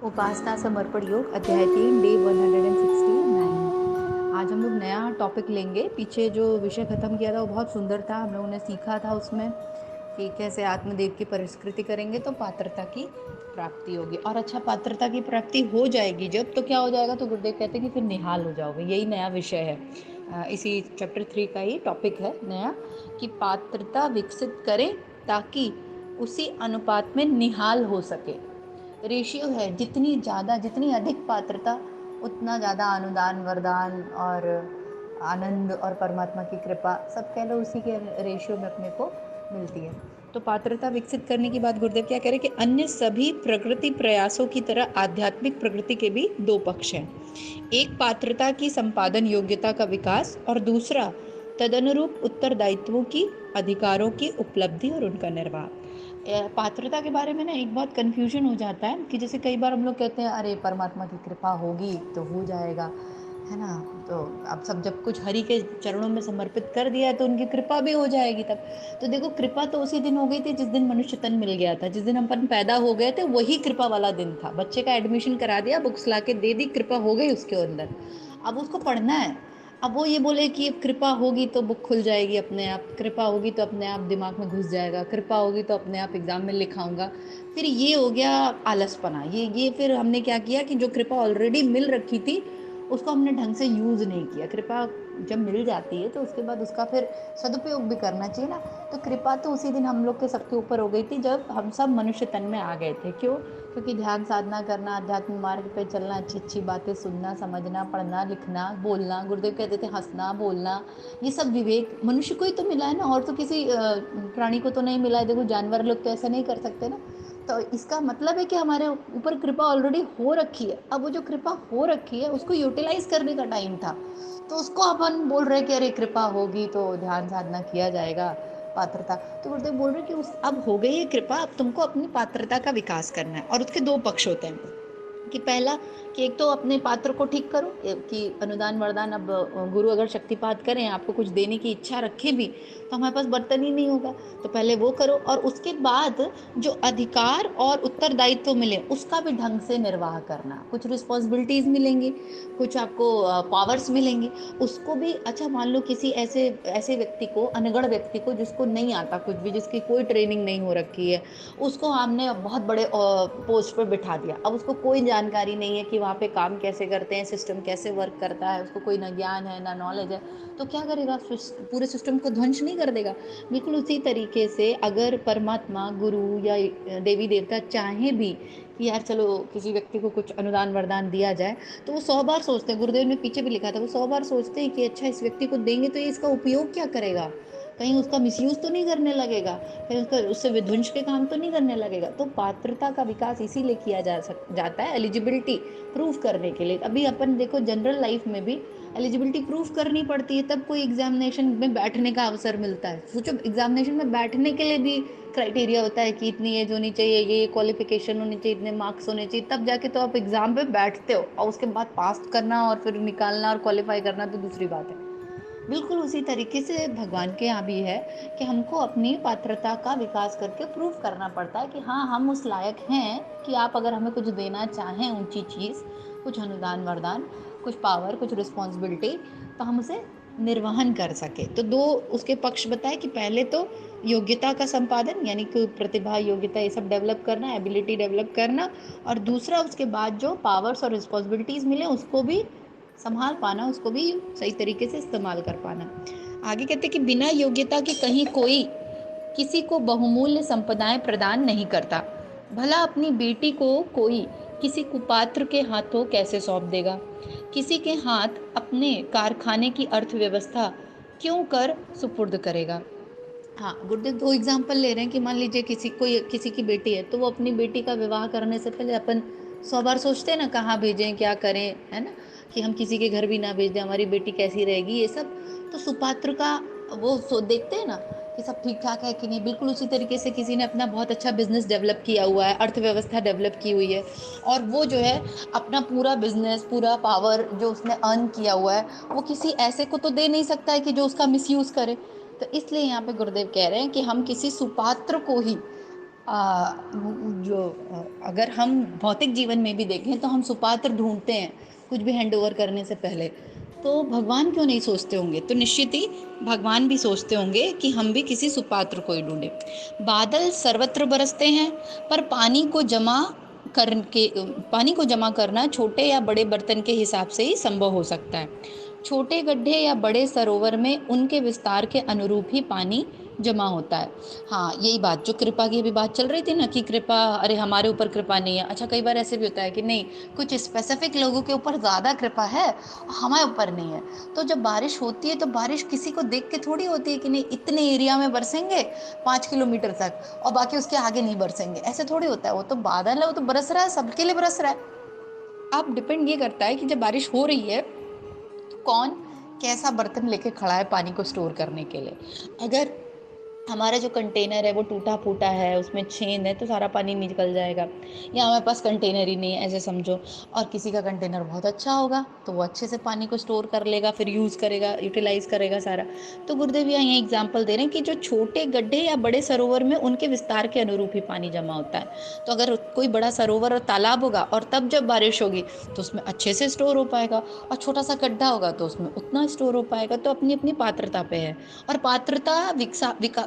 उपासना समर्पण योग अध्याय 3 डे 169। आज हम लोग नया टॉपिक लेंगे। पीछे जो विषय खत्म किया था वो बहुत सुंदर था। हम लोगों ने सीखा था उसमें कि कैसे आत्मदेव की परिष्कृति करेंगे तो पात्रता की प्राप्ति होगी। और अच्छा, पात्रता की प्राप्ति हो जाएगी जब तो क्या हो जाएगा, तो गुरुदेव कहते हैं कि फिर निहाल हो जाओगे। यही नया विषय है। इसी चैप्टर 3 का ही टॉपिक है नया, कि पात्रता विकसित करें ताकि उसी अनुपात में निहाल हो सके। रेशियो है, जितनी अधिक पात्रता उतना ज़्यादा अनुदान वरदान और आनंद और परमात्मा की कृपा सब कह लो उसी के रेशियो में अपने को मिलती है। तो पात्रता विकसित करने की बात गुरुदेव क्या कह रहे हैं कि अन्य सभी प्रकृति प्रयासों की तरह आध्यात्मिक प्रगति के भी दो पक्ष हैं। एक पात्रता की संपादन योग्यता का विकास और दूसरा तदनुरूप उत्तरदायित्वों की, अधिकारों की उपलब्धि और उनका निर्वाह। पात्रता के बारे में ना एक बहुत कन्फ्यूजन हो जाता है कि जैसे कई बार हम लोग कहते हैं अरे परमात्मा की कृपा होगी तो हो जाएगा, है ना। तो अब सब जब कुछ हरि के चरणों में समर्पित कर दिया तो उनकी कृपा भी हो जाएगी तब। तो देखो, कृपा तो उसी दिन हो गई थी जिस दिन मनुष्य तन मिल गया था, जिस दिन हम अपन पैदा हो गए थे वही कृपा वाला दिन था। बच्चे का एडमिशन करा दिया, बुक्स ला के दे दी, कृपा हो गई उसके अंदर। अब उसको पढ़ना है। अब वो ये बोले कि कृपा होगी तो बुक खुल जाएगी अपने आप, कृपा होगी तो अपने आप दिमाग में घुस जाएगा, कृपा होगी तो अपने आप एग्जाम में लिखाऊंगा। फिर ये हो गया आलसपना। ये फिर हमने क्या किया कि जो कृपा ऑलरेडी मिल रखी थी उसको हमने ढंग से यूज नहीं किया। कृपा जब मिल जाती है तो उसके बाद उसका फिर सदुपयोग भी करना चाहिए ना। तो कृपा तो उसी दिन हम लोग के सबके ऊपर हो गई थी जब हम सब मनुष्य तन में आ गए थे। क्यों? क्योंकि ध्यान साधना करना, अध्यात्म मार्ग पे चलना, अच्छी अच्छी बातें सुनना, समझना, पढ़ना, लिखना, बोलना, गुरुदेव कहते थे हंसना, बोलना, ये सब विवेक मनुष्य को ही तो मिला है ना, और तो किसी प्राणी को तो नहीं मिला है। देखो, जानवर लोग तो ऐसा नहीं कर सकते ना। तो इसका मतलब है कि हमारे ऊपर कृपा ऑलरेडी हो रखी है। अब वो जो कृपा हो रखी है उसको यूटिलाइज करने का टाइम था। तो उसको अपन बोल रहे कि अरे कृपा होगी तो ध्यान साधना किया जाएगा, पात्रता। तो गुरुदेव बोल रहे कि उस अब हो गई है कृपा, अब तुमको अपनी पात्रता का विकास करना है। और उसके दो पक्ष होते हैं कि पहला, कि एक तो अपने पात्र को ठीक करो कि अनुदान वरदान, अब गुरु अगर शक्तिपात करें, आपको कुछ देने की इच्छा रखे भी तो हमारे पास बर्तन ही नहीं होगा। तो पहले वो करो, और उसके बाद जो अधिकार और उत्तरदायित्व मिले उसका भी ढंग से निर्वाह करना। कुछ रिस्पॉन्सिबिलिटीज मिलेंगी, कुछ आपको पावर्स मिलेंगे, उसको भी। अच्छा, मान लो किसी ऐसे ऐसे व्यक्ति को, अनगढ़ व्यक्ति को, जिसको नहीं आता कुछ भी, जिसकी कोई ट्रेनिंग नहीं हो रखी है, उसको हमने बहुत बड़े पोस्ट पर बिठा दिया। अब उसको कोई जानकारी नहीं है कि वहाँ पे काम कैसे करते हैं, सिस्टम कैसे वर्क करता है, उसको कोई ना ज्ञान है ना नॉलेज है, तो क्या करेगा? पूरे सिस्टम को ध्वंस नहीं कर देगा? बिल्कुल उसी तरीके से अगर परमात्मा, गुरु या देवी देवता चाहे भी कि यार चलो किसी व्यक्ति को कुछ अनुदान वरदान दिया जाए, तो वो 100 बार सोचते हैं। गुरुदेव ने पीछे भी लिखा था, वो 100 बार सोचते हैं कि अच्छा इस व्यक्ति को देंगे तो ये इसका उपयोग क्या करेगा, कहीं उसका मिसयूज तो नहीं करने लगेगा, कहीं उसका उससे विध्वंस के काम तो नहीं करने लगेगा। तो पात्रता का विकास इसीलिए किया जाता है, एलिजिबिलिटी प्रूफ करने के लिए। अभी अपन देखो, जनरल लाइफ में भी एलिजिबिलिटी प्रूफ करनी पड़ती है, तब कोई एग्जामिनेशन में बैठने का अवसर मिलता है। सोचो, एग्जामिनेशन में बैठने के लिए भी क्राइटेरिया होता है कि इतनी एज होनी चाहिए, ये क्वालिफिकेशन होनी चाहिए, इतने मार्क्स होने चाहिए, तब जाके तो आप एग्जाम पे बैठते हो। और उसके बाद पास करना और फिर निकालना और क्वालिफाई करना तो दूसरी बात है। बिल्कुल उसी तरीके से भगवान के यहाँ भी है कि हमको अपनी पात्रता का विकास करके प्रूफ करना पड़ता है कि हाँ, हम उस लायक हैं कि आप अगर हमें कुछ देना चाहें, ऊंची चीज़, कुछ अनुदान वरदान, कुछ पावर, कुछ रिस्पॉन्सिबिलिटी, तो हम उसे निर्वहन कर सके। तो दो उसके पक्ष बताए कि पहले तो योग्यता का संपादन, यानी कि प्रतिभा, योग्यता, ये सब डेवलप करना, एबिलिटी डेवलप करना, और दूसरा उसके बाद जो पावर्स और रिस्पॉन्सिबिलिटीज मिले उसको भी संभाल पाना, उसको भी सही तरीके से इस्तेमाल कर पाना। आगे कहते कि बिना योग्यता के कहीं कोई किसी को बहुमूल्य संपदाएं प्रदान नहीं करता। भला अपनी बेटी को कोई किसी कुपात्र के हाथों कैसे सौंप देगा? किसी के हाथ अपने कारखाने की अर्थव्यवस्था क्यों कर सुपुर्द करेगा? हाँ, गुरुदेव दो एग्जाम्पल ले रहे हैं कि मान लीजिए किसी की बेटी है, तो वो अपनी बेटी का विवाह करने से पहले अपन 100 बार सोचते हैं ना, कहाँ भेजें, क्या करें, है ना, कि हम किसी के घर भी ना भेज दें, हमारी बेटी कैसी रहेगी, ये सब। तो सुपात्र का वो देखते हैं ना कि सब ठीक ठाक है कि नहीं। बिल्कुल उसी तरीके से किसी ने अपना बहुत अच्छा बिजनेस डेवलप किया हुआ है, अर्थव्यवस्था डेवलप की हुई है, और वो जो है अपना पूरा बिजनेस, पूरा पावर जो उसने अर्न किया हुआ है, वो किसी ऐसे को तो दे नहीं सकता है कि जो उसका मिसयूज करे। तो इसलिए यहाँ पे गुरुदेव कह रहे हैं कि हम किसी सुपात्र को ही अगर हम भौतिक जीवन में भी देखें तो हम सुपात्र ढूंढते हैं कुछ भी हैंड ओवर करने से पहले, तो भगवान क्यों नहीं सोचते होंगे? तो निश्चित ही भगवान भी सोचते होंगे कि हम भी किसी सुपात्र को ही ढूंढे। बादल सर्वत्र बरसते हैं, पर पानी को जमा करना छोटे या बड़े बर्तन के हिसाब से ही संभव हो सकता है। छोटे गड्ढे या बड़े सरोवर में उनके विस्तार के अनुरूप ही पानी जमा होता है। हाँ, यही बात जो कृपा की अभी बात चल रही थी ना, कि कृपा, अरे हमारे ऊपर कृपा नहीं है। अच्छा, कई बार ऐसे भी होता है कि नहीं, कुछ स्पेसिफिक लोगों के ऊपर ज़्यादा कृपा है, हमारे ऊपर नहीं है। तो जब बारिश होती है तो बारिश किसी को देख के थोड़ी होती है कि नहीं इतने एरिया में बरसेंगे 5 किलोमीटर तक और बाकी उसके आगे नहीं बरसेंगे, ऐसे थोड़ी होता है। वो तो बादल है, वो तो बरस रहा है, सबके लिए बरस रहा है। अब डिपेंड ये करता है कि जब बारिश हो रही है तो कौन कैसा बर्तन लेके खड़ा है पानी को स्टोर करने के लिए। अगर हमारा जो कंटेनर है वो टूटा फूटा है, उसमें छेद है, तो सारा पानी निकल जाएगा। या हमारे पास कंटेनर ही नहीं है ऐसे समझो, और किसी का कंटेनर बहुत अच्छा होगा तो वो अच्छे से पानी को स्टोर कर लेगा, फिर यूज़ करेगा, यूटिलाइज करेगा सारा। तो गुरुदेव यहाँ ये एग्जाम्पल दे रहे हैं कि जो छोटे गड्ढे या बड़े सरोवर में उनके विस्तार के अनुरूप ही पानी जमा होता है। तो अगर कोई बड़ा सरोवर और तालाब होगा और तब जब बारिश होगी तो उसमें अच्छे से स्टोर हो पाएगा, और छोटा सा गड्ढा होगा तो उसमें उतना स्टोर हो पाएगा। तो अपनी अपनी पात्रता पे है, और पात्रता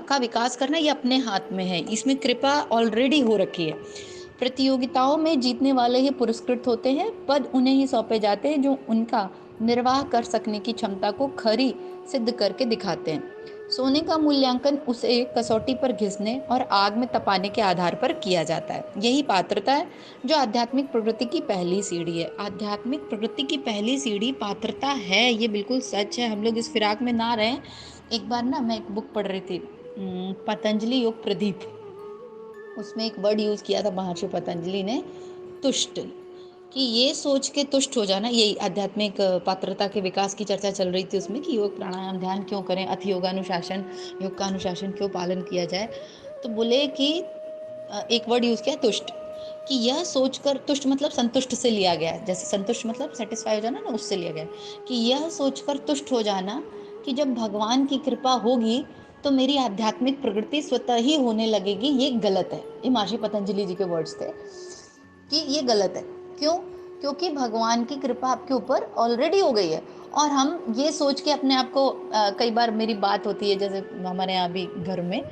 का विकास करना ये अपने हाथ में है, इसमें कृपा ऑलरेडी हो रखी है। प्रतियोगिताओं में जीतने वाले ही पुरस्कृत होते हैं, पद उन्हें ही सौंपे जाते हैं जो उनका निर्वाह कर सकने की क्षमता को खरी सिद्ध करके दिखाते हैं। सोने का मूल्यांकन उसे कसौटी पर घिसने और आग में तपाने के आधार पर किया जाता है। यही पात्रता है जो आध्यात्मिक प्रवृत्ति की पहली सीढ़ी है। आध्यात्मिक प्रवृत्ति की पहली सीढ़ी पात्रता है, ये बिल्कुल सच है। हम लोग इस फिराक में ना रहें। एक बार ना मैं एक बुक पढ़ रही थी, पतंजलि योग प्रदीप, उसमें एक वर्ड यूज़ किया था महर्षि पतंजलि ने, तुष्ट। कि ये सोच के तुष्ट हो जाना, यही आध्यात्मिक पात्रता के विकास की चर्चा चल रही थी उसमें, कि योग प्राणायाम ध्यान क्यों करें, अति योगानुशासन, योग का अनुशासन क्यों पालन किया जाए। तो बोले कि एक वर्ड यूज़ किया, तुष्ट। कि यह सोचकर, तुष्ट मतलब संतुष्ट से लिया गया है, जैसे संतुष्ट मतलब सेटिस्फाई हो जाना ना, उससे लिया गया है। कि यह सोचकर तुष्ट हो जाना कि जब भगवान की कृपा होगी तो मेरी आध्यात्मिक प्रगति स्वतः ही होने लगेगी, ये गलत है। ये महर्षि पतंजलि जी के वर्ड्स थे कि ये गलत है। क्यों? क्योंकि भगवान की कृपा आपके ऊपर ऑलरेडी हो गई है। और हम ये सोच के अपने आप को, कई बार मेरी बात होती है, जैसे हमारे यहाँ भी घर में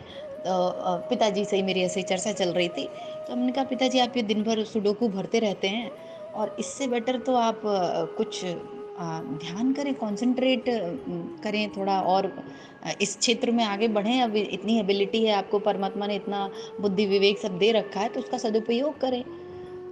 पिताजी से ही मेरी ऐसी चर्चा चल रही थी, तो हमने कहा पिताजी आप ये दिन भर सुडोकू भरते रहते हैं, और इससे बेटर तो आप कुछ ध्यान करें, कंसंट्रेट करें थोड़ा, और इस क्षेत्र में आगे बढ़ें। अब इतनी एबिलिटी है आपको, परमात्मा ने इतना बुद्धि विवेक सब दे रखा है, तो उसका सदुपयोग करें।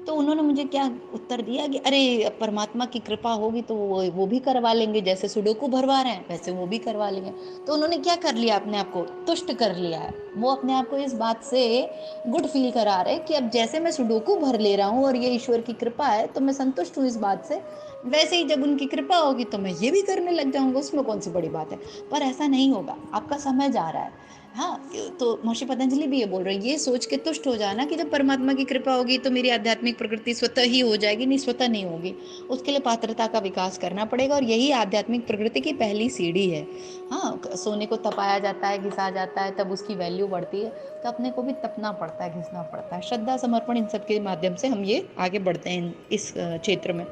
तो उन्होंने मुझे क्या उत्तर दिया कि अरे परमात्मा की कृपा होगी तो वो भी करवा लेंगे, जैसे सुडोकू भरवा रहे हैं वैसे वो भी करवा लेंगे। तो उन्होंने क्या कर लिया, अपने आप को तुष्ट कर लिया है। वो अपने आप को इस बात से गुड फील करा रहे कि अब जैसे मैं सुडोकू भर ले रहा हूँ और ये ईश्वर की कृपा है तो मैं संतुष्ट हूँ इस बात से, वैसे ही जब उनकी कृपा होगी तो मैं ये भी करने लग जाऊंगा, उसमें कौन सी बड़ी बात है। पर ऐसा नहीं होगा, आपका समय जा रहा है। हाँ, तो महर्षि पतंजलि भी ये बोल रहे हैं, ये सोच के तुष्ट हो जाना कि जब परमात्मा की कृपा होगी तो मेरी आध्यात्मिक प्रकृति स्वतः ही हो जाएगी। नहीं, स्वतः नहीं होगी, उसके लिए पात्रता का विकास करना पड़ेगा, और यही आध्यात्मिक प्रकृति की पहली सीढ़ी है। हाँ, सोने को तपाया जाता है, घिसा जाता है, तब उसकी वैल्यू बढ़ती है। तो अपने को भी तपना पड़ता है, घिसना पड़ता है। श्रद्धा, समर्पण, इन सब के माध्यम से हम ये आगे बढ़ते हैं इस क्षेत्र में।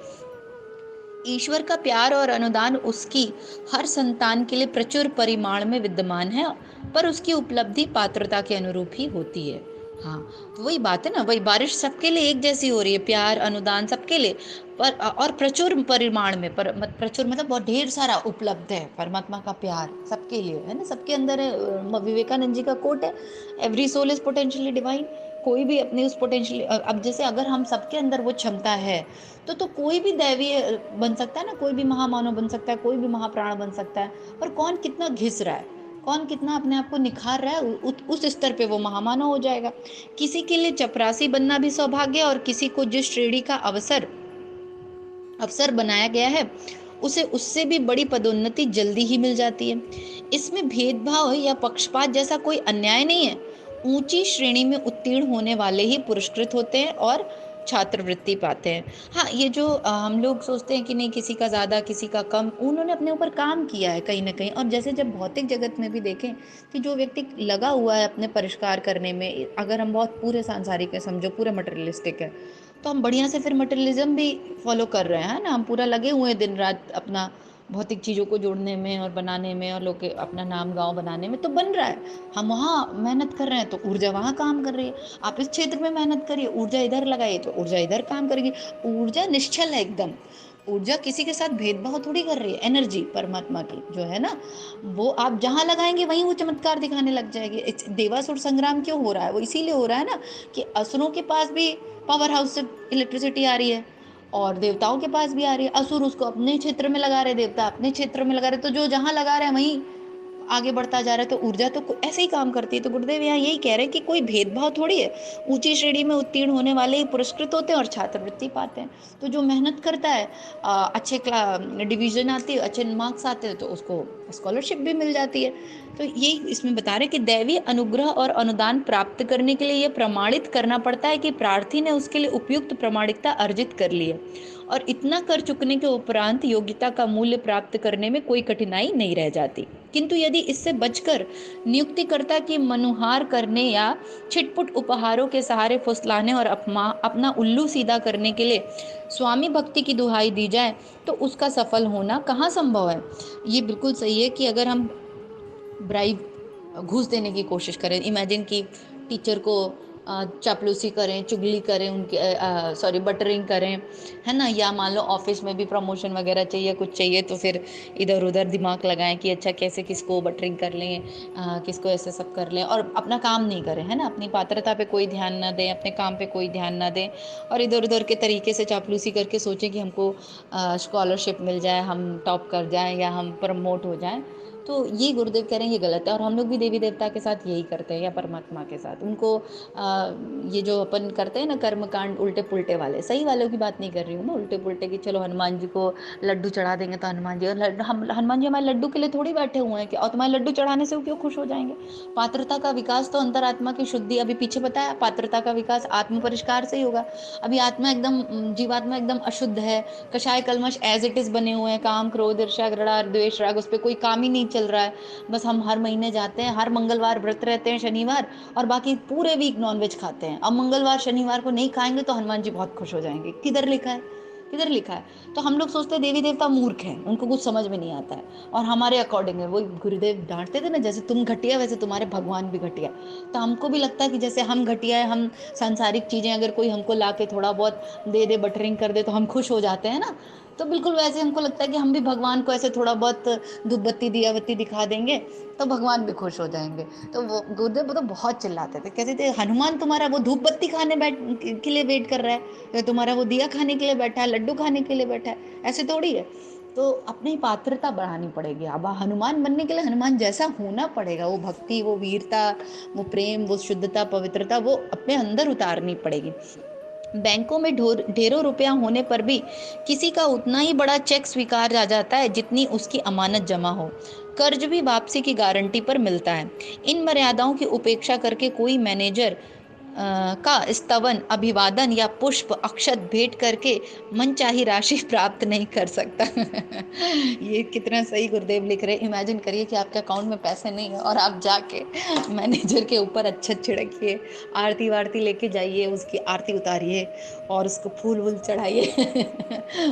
ईश्वर का प्यार और अनुदान उसकी हर संतान के लिए प्रचुर परिमाण में विद्यमान है, पर उसकी उपलब्धि पात्रता के अनुरूप ही होती है। हाँ, तो वही बात है ना, वही बारिश सबके लिए एक जैसी हो रही है, प्यार अनुदान सबके लिए, पर और प्रचुर परिमाण में, प्रचुर मतलब बहुत ढेर सारा उपलब्ध है परमात्मा का प्यार सबके लिए, है ना, सबके अंदर है। विवेकानंद जी का कोट है, every soul is potentially divine. कोई भी अपनी उस पोटेंशियल, अब जैसे अगर हम सबके अंदर वो क्षमता है तो कोई भी दैवीय बन सकता है ना, कोई भी महामानव बन सकता है, कोई भी महाप्राण बन सकता है। पर कौन कितना घिस रहा है, कौन कितना अपने आप को निखार रहा है, उस स्तर पे वो महामानव हो जाएगा। किसी के लिए चपरासी बनना भी सौभाग्य, और किसी को जिस श्रेणी का अवसर बनाया गया है उसे उससे भी बड़ी पदोन्नति जल्दी ही मिल जाती है। इसमें भेदभाव या पक्षपात जैसा कोई अन्याय नहीं है। ऊंची श्रेणी में उत्तीर्ण होने वाले ही पुरस्कृत होते हैं, और छात्रवृत्ति पाते हैं। हाँ, ये जो हम लोग सोचते हैं कि नहीं किसी का ज़्यादा किसी का कम, उन्होंने अपने ऊपर काम किया है कहीं न कहीं। और जैसे जब भौतिक जगत में भी देखें कि जो व्यक्ति लगा हुआ है अपने परिष्कार करने में, अगर हम बहुत पूरे सांसारिक है समझो, पूरे मटेरियलिस्टिक है, तो हम बढ़िया से फिर मटेरियलिज्म भी फॉलो कर रहे हैं, है ना? हम पूरा लगे हुए हैं दिन रात अपना भौतिक चीज़ों को जोड़ने में और बनाने में और लोग के अपना नाम गाँव बनाने में, तो बन रहा है। हम वहाँ मेहनत कर रहे हैं तो ऊर्जा वहाँ काम कर रही है। आप इस क्षेत्र में मेहनत करिए, ऊर्जा इधर लगाइए तो ऊर्जा इधर काम करेगी। ऊर्जा निश्चल है एकदम। ऊर्जा किसी के साथ भेदभाव थोड़ी कर रही है। एनर्जी परमात्मा की जो है ना, वो आप जहाँ लगाएंगे वहीं वो चमत्कार दिखाने लग जाएगी। देवासुर संग्राम क्यों हो रहा है? वो इसीलिए हो रहा है ना कि असुरों के पास भी पावर हाउस से इलेक्ट्रिसिटी आ रही है और देवताओं के पास भी आ रही है। असुर उसको अपने क्षेत्र में लगा रहे, देवता अपने क्षेत्र में लगा रहे, तो जो जहां लगा रहे हैं वहीं आगे बढ़ता जा रहा है। तो ऊर्जा तो ऐसे ही काम करती है। तो गुरुदेव यहाँ यही कह रहे हैं कि कोई भेदभाव थोड़ी है। ऊंची श्रेणी में उत्तीर्ण होने वाले ही पुरस्कृत होते हैं और छात्रवृत्ति पाते हैं। तो जो मेहनत करता है, अच्छे डिवीजन आती है, अच्छे मार्क्स आते हैं, तो उसको स्कॉलरशिप भी मिल जाती है। तो यही इसमें बता रहे हैं कि दैवीय अनुग्रह और अनुदान प्राप्त करने के लिए यह प्रमाणित करना पड़ता है कि प्रार्थी ने उसके लिए उपयुक्त प्रामाणिकता अर्जित कर ली है, और इतना कर चुकने के उपरांत योग्यता का मूल्य प्राप्त करने में कोई कठिनाई नहीं रह जाती। किंतु यदि इससे बचकर नियुक्तिकर्ता की मनुहार करने या छिटपुट उपहारों के सहारे फुसलाने और अपना उल्लू सीधा करने के लिए स्वामी भक्ति की दुहाई दी जाए, तो उसका सफल होना कहाँ संभव है। ये बिल्कुल सही है कि अगर हम ब्राइब घूस देने की कोशिश करें, इमेजिन कि टीचर को चापलूसी करें, चुगली करें, उनके सॉरी बटरिंग करें, है ना? या मान लो ऑफिस में भी प्रमोशन वगैरह चाहिए, कुछ चाहिए, तो फिर इधर उधर दिमाग लगाएं कि अच्छा कैसे किसको बटरिंग कर लें, किसको ऐसे सब कर लें, और अपना काम नहीं करें, है ना? अपनी पात्रता पे कोई ध्यान ना दें, अपने काम पे कोई ध्यान ना दें, और इधर उधर के तरीके से चापलूसी करके सोचें कि हमको स्कॉलरशिप मिल जाए, हम टॉप कर जाएं या हम प्रमोट हो जाएं। तो ये गुरुदेव कह रहे हैं ये गलत है। और हम लोग भी देवी देवता के साथ यही करते हैं, या परमात्मा के साथ उनको ये जो अपन करते हैं ना कर्म कांड उल्टे पुल्टे वाले, सही वालों की बात नहीं कर रही हूँ मैं, उल्टे पुल्टे की चलो हनुमान जी को लड्डू चढ़ा देंगे तो हनुमान जी, हम हनुमान जी हमारे लड्डू के लिए थोड़ी बैठे हुए हैं कि और तुम्हारे लड्डू चढ़ाने से वो क्यों खुश हो जाएंगे। पात्रता का विकास तो अंतरात्मा की शुद्धि, अभी पीछे बताया, पात्रता का विकास आत्म परिष्कार से ही होगा। अभी आत्मा एकदम जीवात्मा एकदम अशुद्ध है, कषाय कलमश एज इट इज बने हुए हैं, काम क्रोध ईर्ष्या घृणा द्वेष राग, उस पर कोई काम ही नहीं चल रहा है। बस हम हर महीने जाते हैं, हर मंगलवार व्रत रहते हैं, शनिवार, और बाकी पूरे वीक नॉनवेज खाते हैं। अब मंगलवार शनिवार को नहीं खाएंगे तो हनुमान जी बहुत खुश हो जाएंगे। किधर लिखा है? किधर लिखा है? तो हम लोग सोचते हैं देवी देवता मूर्ख हैं, उनको कुछ समझ में नहीं आता है, और हमारे अकॉर्डिंग है। वो गुरुदेव डांटते थे ना, जैसे तुम घटिया वैसे तुम्हारे भगवान भी घटिया। तो हमको भी लगता है कि जैसे हम घटिया है, हम सांसारिक चीजें अगर कोई हमको ला के थोड़ा बहुत दे दे, बटरिंग कर दे, तो हम खुश हो जाते हैं ना। तो बिल्कुल वैसे हमको लगता है कि हम भी भगवान को ऐसे थोड़ा बहुत धूप बत्ती दिया बत्ती दिखा देंगे तो भगवान भी खुश हो जाएंगे। तो वो गुरुदेव तो बहुत चिल्लाते थे, कहते थे हनुमान तुम्हारा वो धूप बत्ती खाने बैठ के लिए वेट कर रहा है, या तुम्हारा वो दिया खाने के लिए बैठा है, लड्डू खाने के लिए बैठा है, ऐसे थोड़ी है। तो अपनी पात्रता बढ़ानी पड़ेगी। अब हनुमान बनने के लिए हनुमान जैसा होना पड़ेगा, वो भक्ति, वो वीरता, वो प्रेम, वो शुद्धता, पवित्रता, वो अपने अंदर उतारनी पड़ेगी। बैंकों में ढेरों रुपया होने पर भी किसी का उतना ही बड़ा चेक स्वीकार आ जाता है जितनी उसकी अमानत जमा हो। कर्ज भी वापसी की गारंटी पर मिलता है। इन मर्यादाओं की उपेक्षा करके कोई मैनेजर का स्तवन, अभिवादन या पुष्प अक्षत भेंट करके मनचाही राशि प्राप्त नहीं कर सकता। ये कितना सही गुरुदेव लिख रहे हैं। इमेजिन करिए कि आपके अकाउंट में पैसे नहीं है और आप जाके मैनेजर के ऊपर अच्छत छिड़किए, आरती वारती लेके जाइए, उसकी आरती उतारिए और उसको फूल वूल चढ़ाइए,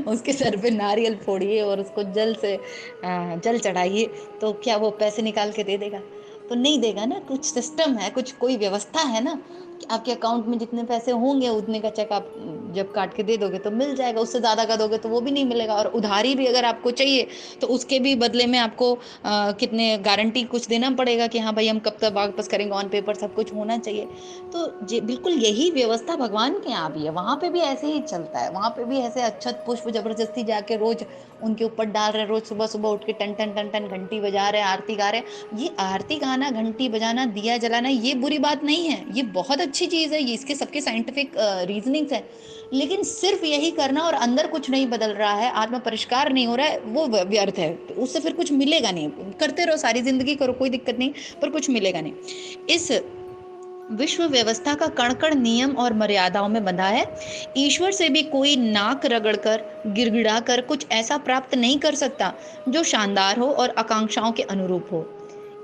उसके सर पे नारियल फोड़िए और उसको जल से जल चढ़ाइए, तो क्या वो पैसे निकाल के दे देगा? तो नहीं देगा ना। कुछ सिस्टम है, कुछ कोई व्यवस्था है ना कि आपके अकाउंट में जितने पैसे होंगे उतने का चेक आप जब काट के दे दोगे तो मिल जाएगा, उससे ज़्यादा का दोगे तो वो भी नहीं मिलेगा। और उधारी भी अगर आपको चाहिए तो उसके भी बदले में आपको कितने गारंटी कुछ देना पड़ेगा कि हाँ भाई हम कब तक वापस करेंगे, ऑन पेपर सब कुछ होना चाहिए। तो बिल्कुल यही व्यवस्था भगवान के यहाँ भी है, वहाँ पे भी ऐसे ही चलता है। वहाँ पे भी ऐसे अच्छत पुष्प जबरदस्ती जाके रोज उनके ऊपर डाल रहे, रोज सुबह सुबह उठ के टन टन टन टन घंटी बजा रहे, आरती गा रहे। ये आरती गाना, घंटी बजाना, दिया जलाना, ये बुरी बात नहीं है, ये बहुत अच्छी चीज है, ये इसके सबके साइंटिफिक रीजनिंग्स है। लेकिन सिर्फ यही करना और अंदर कुछ नहीं बदल रहा है, आत्म परिष्कार नहीं हो रहा है, वो व्यर्थ है। तो उससे फिर कुछ मिलेगा नहीं। करते रहो, सारी जिंदगी करो, कोई दिक्कत नहीं, पर कुछ मिलेगा नहीं। इस विश्व व्यवस्था का कण-कण नियम और मर्यादाओं में बंधा है। ईश्वर से भी कोई नाक रगड़कर, गिड़गिड़ाकर कुछ ऐसा प्राप्त नहीं कर सकता जो शानदार हो और आकांक्षाओं के अनुरूप हो।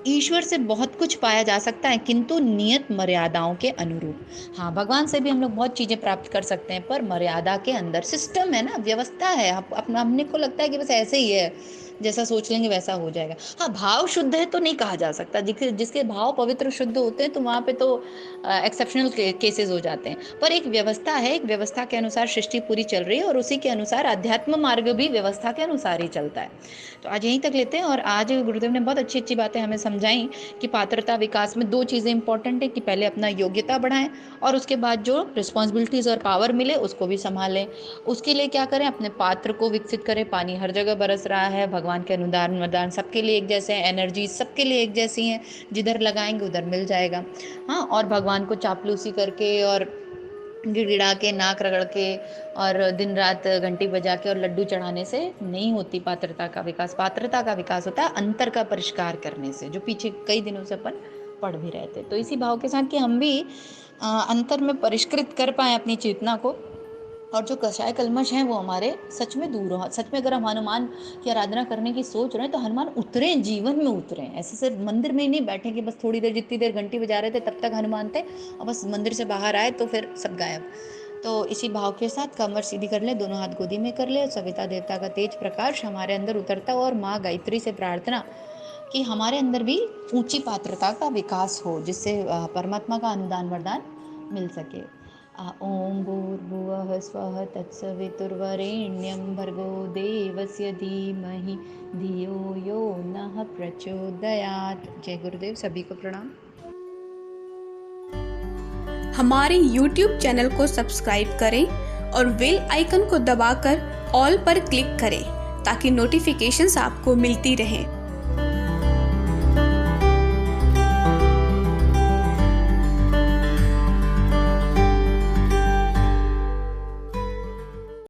ईश्वर से बहुत कुछ पाया जा सकता है, किंतु नियत मर्यादाओं के अनुरूप। हाँ, भगवान से भी हम लोग बहुत चीजें प्राप्त कर सकते हैं, पर मर्यादा के अंदर। सिस्टम है ना, व्यवस्था है। अपना हमने को लगता है कि बस ऐसे ही है, जैसा सोच लेंगे वैसा हो जाएगा। हाँ, भाव शुद्ध है तो नहीं कहा जा सकता। जिसके भाव पवित्र शुद्ध होते हैं तो वहां पे तो एक्सेप्शनल केसेस हो जाते हैं। पर एक व्यवस्था है, एक व्यवस्था के अनुसार सृष्टि पूरी चल रही है, और उसी के अनुसार अध्यात्म मार्ग भी व्यवस्था के अनुसार ही चलता है। तो आज यहीं तक लेते हैं। और आज गुरुदेव ने बहुत अच्छी अच्छी बातें हमें समझाई कि पात्रता विकास में 2 चीज़ें इंपॉर्टेंट है, कि पहले अपना योग्यता बढ़ाएं, और उसके बाद जो रिस्पॉन्सिबिलिटीज़ और पावर मिले उसको भी संभालें। उसके लिए क्या करें, अपने पात्र को विकसित करें। पानी हर जगह बरस रहा है, भगवान के अनुदान वरदान सबके लिए एक जैसे हैं, एनर्जी सबके लिए एक जैसी हैं, जिधर लगाएंगे उधर मिल जाएगा। हाँ, और भगवान को चापलूसी करके और गिड़गिड़ा के, नाक रगड़ के और दिन रात घंटी बजा के और लड्डू चढ़ाने से नहीं होती पात्रता का विकास। पात्रता का विकास होता है अंतर का परिष्कार करने से, जो पीछे कई दिनों से अपन पढ़ भी रहे थे। तो इसी भाव के साथ कि हम भी अंतर में परिष्कृत कर पाए अपनी चेतना को, और जो कषाय कल्मश हैं वो हमारे सच में दूर हो। सच में अगर हम हनुमान की आराधना करने की सोच रहे हैं तो हनुमान उतरे, जीवन में उतरे। ऐसे सिर्फ मंदिर में ही नहीं बैठे कि बस थोड़ी देर, जितनी देर घंटी बजा रहे थे तब तक हनुमान थे, और बस मंदिर से बाहर आए तो फिर सब गायब। तो इसी भाव के साथ कमर सीधी कर ले, दोनों हाथ गोदी में कर ले, सविता देवता का तेज प्रकाश हमारे अंदर उतरता हो, और माँ गायत्री से प्रार्थना कि हमारे अंदर भी ऊंची पात्रता का विकास हो, जिससे परमात्मा का अनुदान वरदान मिल सके। ओम भूर्भुवः स्वः तत्सवितुर्वरेण्यं भर्गो देवस्य धीमहि धियो यो नः प्रचोदयात्। जय गुरुदेव, सभी को प्रणाम। हमारे YouTube चैनल को सब्सक्राइब करें और बेल आइकन को दबाकर ऑल पर क्लिक करें ताकि नोटिफिकेशंस आपको मिलती रहें।